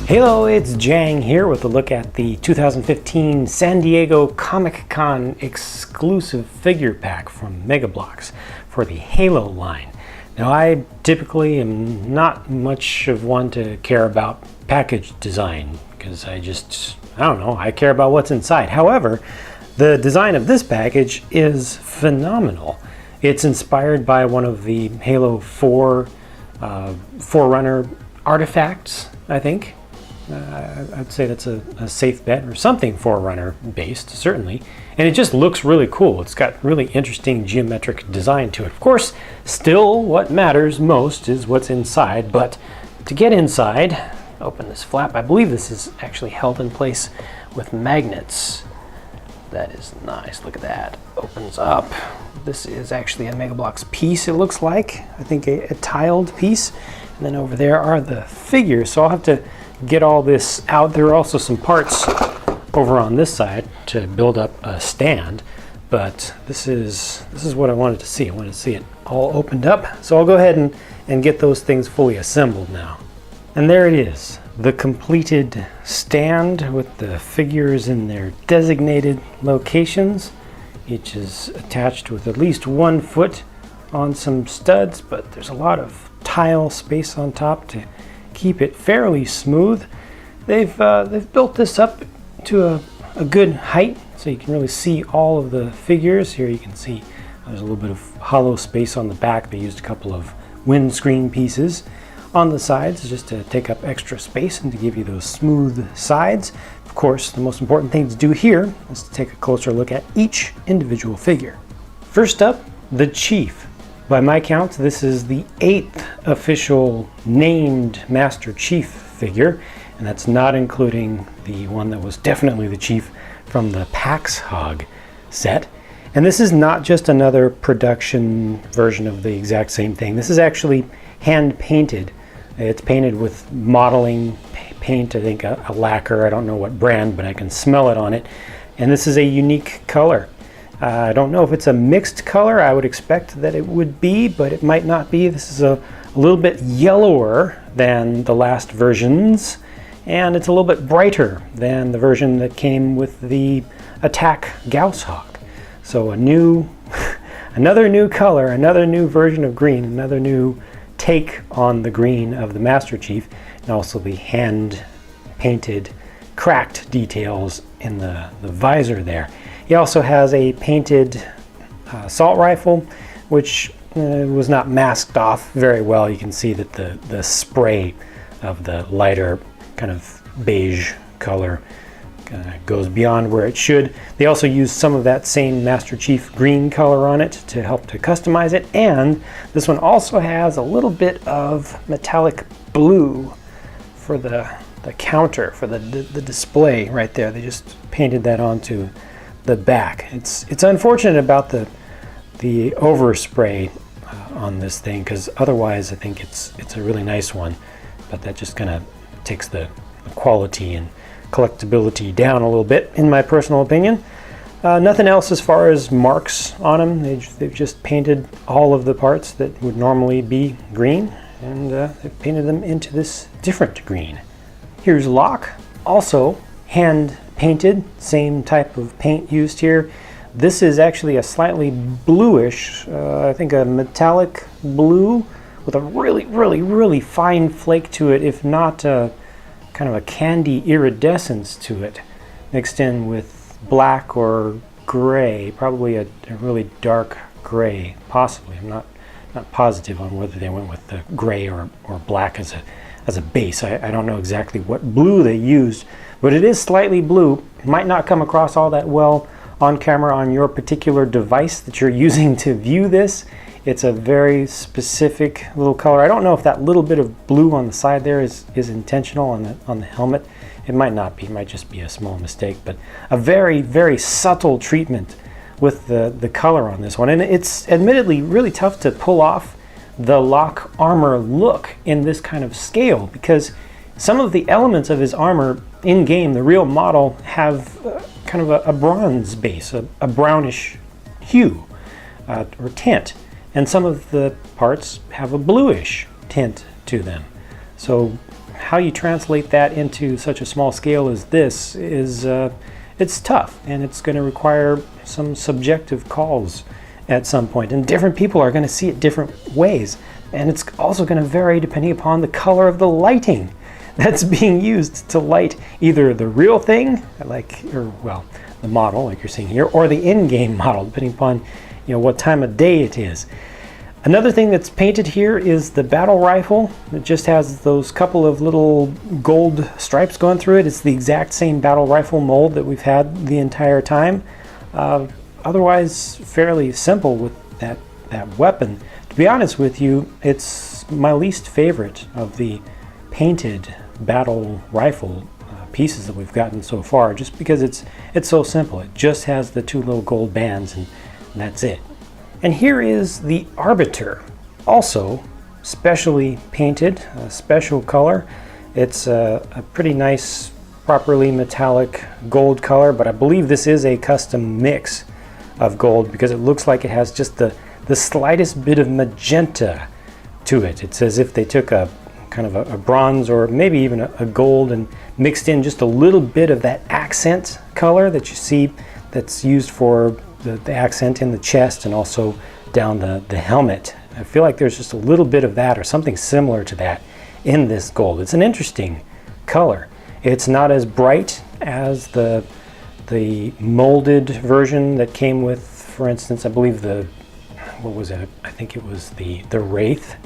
Hello, it's Jang here with a look at the 2015 San Diego Comic-Con exclusive figure pack from Bloks for the Halo line. Now, I typically am not much of one to care about package design because I don't know, I care about what's inside. However, the design of this package is phenomenal. It's inspired by one of the Halo 4 Forerunner artifacts, I think. I'd say that's a safe bet, or something Forerunner based, certainly. And it just looks really cool. It's got really interesting geometric design to it. Of course, still what matters most is what's inside, but to get inside, open this flap. I believe this is actually held in place with magnets. That is nice. Look at that. Opens up. This is actually a Bloks piece, it looks like. I think a tiled piece. And then over there are the figures. So I'll have to get all this out. There are also some parts over on this side to build up a stand, but this is what I wanted to see. I wanted to see it all opened up. So I'll go ahead and get those things fully assembled now. And there it is, the completed stand with the figures in their designated locations. Each is attached with at least 1 foot on some studs, but there's a lot of tile space on top to keep it fairly smooth. They've built this up to a good height, so you can really see all of the figures. Here you can see there's a little bit of hollow space on the back. They used a couple of windscreen pieces on the sides just to take up extra space and to give you those smooth sides. Of course, the most important thing to do here is to take a closer look at each individual figure. First up, the Chief. By my count, this is the 8th official named Master Chief figure, and that's not including the one that was definitely the Chief from the PAX Hog set. And this is not just another production version of the exact same thing. This is actually hand painted. It's painted with modeling paint, I think a lacquer. I don't know what brand, but I can smell it on it. And this is a unique color. I don't know if it's a mixed color. I would expect that it would be, but it might not be. This is a little bit yellower than the last versions, and it's a little bit brighter than the version that came with the Attack Gauss Hog. So another new color, another new version of green, another new take on the green of the Master Chief, and also the hand-painted cracked details in the visor there. He also has a painted assault rifle, which was not masked off very well. You can see that the spray of the lighter kind of beige color goes beyond where it should. They also used some of that same Master Chief green color on it to help to customize it. And this one also has a little bit of metallic blue for the counter, for the display right there. They just painted that onto the back. It's unfortunate about the overspray on this thing, because otherwise I think it's a really nice one, but that just kind of takes the quality and collectability down a little bit, in my personal opinion. Nothing else as far as marks on them. They've just painted all of the parts that would normally be green, and they've painted them into this different green. Here's Locke, also hand painted, same type of paint used here. This is actually a slightly bluish, I think a metallic blue with a really fine flake to it, if not kind of a candy iridescence to it, mixed in with black or gray, probably a really dark gray, possibly. I'm not positive on whether they went with the gray or black as a base. I don't know exactly what blue they used, but it is slightly blue. It might not come across all that well on camera on your particular device that you're using to view this. It's a very specific little color. I don't know if that little bit of blue on the side there is intentional on the helmet. It might not be. It might just be a small mistake, but a very subtle treatment with the color on this one. And it's admittedly really tough to pull off the Locke armor look in this kind of scale, because some of the elements of his armor in game, the real model, have kind of a bronze base, a brownish hue or tint, and some of the parts have a bluish tint to them. So how you translate that into such a small scale as this is it's tough, and it's going to require some subjective calls at some point, and different people are going to see it different ways, and it's also going to vary depending upon the color of the lighting that's being used to light either the real thing, well, the model like you're seeing here, or the in-game model, depending upon what time of day it is. Another thing that's painted here is the battle rifle. It just has those couple of little gold stripes going through it. It's the exact same battle rifle mold that we've had the entire time. Otherwise, fairly simple with that weapon. To be honest with you, it's my least favorite of the painted battle rifle pieces that we've gotten so far, just because it's so simple. It just has the two little gold bands, and that's it. And here is the Arbiter, also specially painted, a special color. It's a pretty nice, properly metallic gold color, but I believe this is a custom mix of gold because it looks like it has just the slightest bit of magenta to it. It's as if they took a kind of a bronze or maybe even a gold and mixed in just a little bit of that accent color that you see that's used for the accent in the chest and also down the helmet. I feel like there's just a little bit of that or something similar to that in this gold. It's an interesting color. It's not as bright as the molded version that came with, for instance, I believe what was it? I think it was the Wraith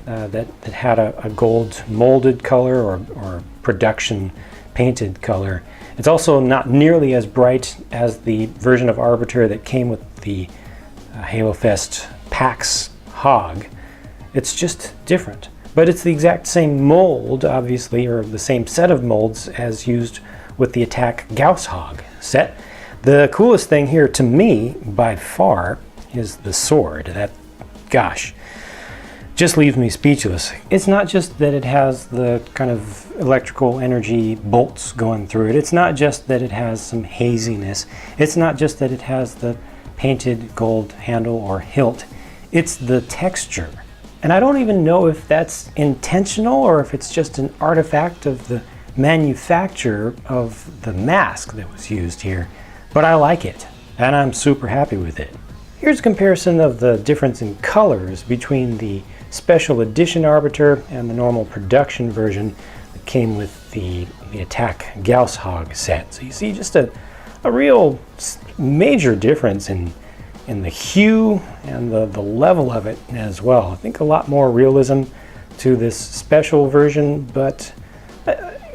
that had a gold molded color or production painted color. It's also not nearly as bright as the version of Arbiter that came with the Halo Fest PAX Hog. It's just different. But it's the exact same mold, obviously, or the same set of molds as used with the Attack Gauss Hog set. The coolest thing here to me, by far, is the sword. That, gosh, just leaves me speechless. It's not just that it has the kind of electrical energy bolts going through it. It's not just that it has some haziness. It's not just that it has the painted gold handle or hilt. It's the texture. And I don't even know if that's intentional or if it's just an artifact of the manufacture of the mask that was used here. But I like it, and I'm super happy with it. Here's a comparison of the difference in colors between the Special Edition Arbiter and the normal production version that came with the Attack Gauss Hog set. So you see just a real major difference in the hue and the level of it as well. I think a lot more realism to this special version, but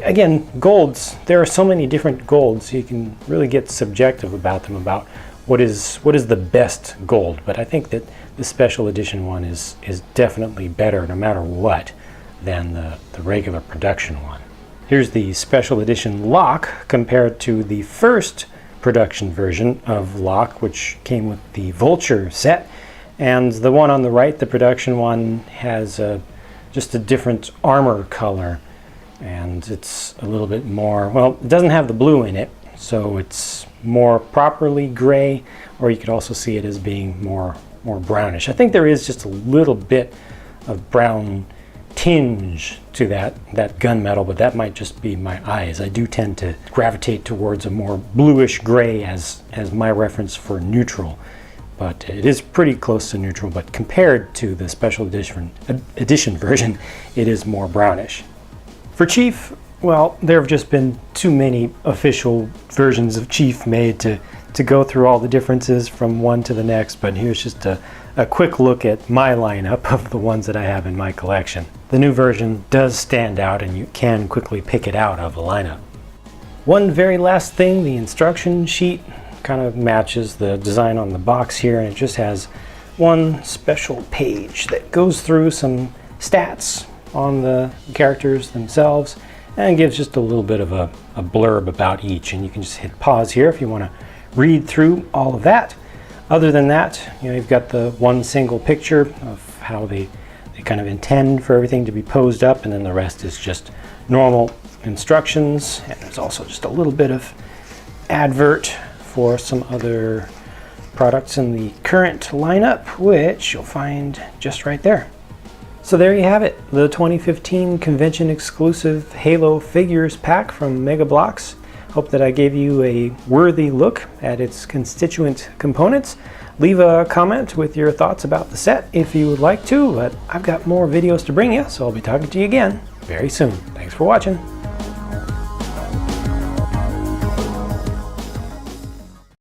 again, golds, there are so many different golds, you can really get subjective about them, about what is the best gold. But I think that the special edition one is definitely better no matter what than the regular production one. Here's the special edition Locke compared to the first production version of Locke, which came with the Vulture set. And the one on the right, the production one, has just a different armor color. And it's a little bit more, well, it doesn't have the blue in it, so it's more properly gray, or you could also see it as being more brownish. I think there is just a little bit of brown tinge to that gunmetal, but that might just be my eyes. I do tend to gravitate towards a more bluish gray as my reference for neutral, but it is pretty close to neutral, but compared to the special edition version, it is more brownish. For Chief, well, there have just been too many official versions of Chief made to go through all the differences from one to the next, but here's just a quick look at my lineup of the ones that I have in my collection. The new version does stand out, and you can quickly pick it out of the lineup. One very last thing, the instruction sheet kind of matches the design on the box here, and it just has one special page that goes through some stats on the characters themselves and gives just a little bit of a blurb about each, and you can just hit pause here if you want to read through all of that. Other than that, you've got the one single picture of how they kind of intend for everything to be posed up, and then the rest is just normal instructions, and there's also just a little bit of advert for some other products in the current lineup, which you'll find just right there. So there you have it, the 2015 convention exclusive Halo figures pack from Bloks. Hope that I gave you a worthy look at its constituent components. Leave a comment with your thoughts about the set if you would like to, but I've got more videos to bring you, so I'll be talking to you again very soon. Thanks for watching.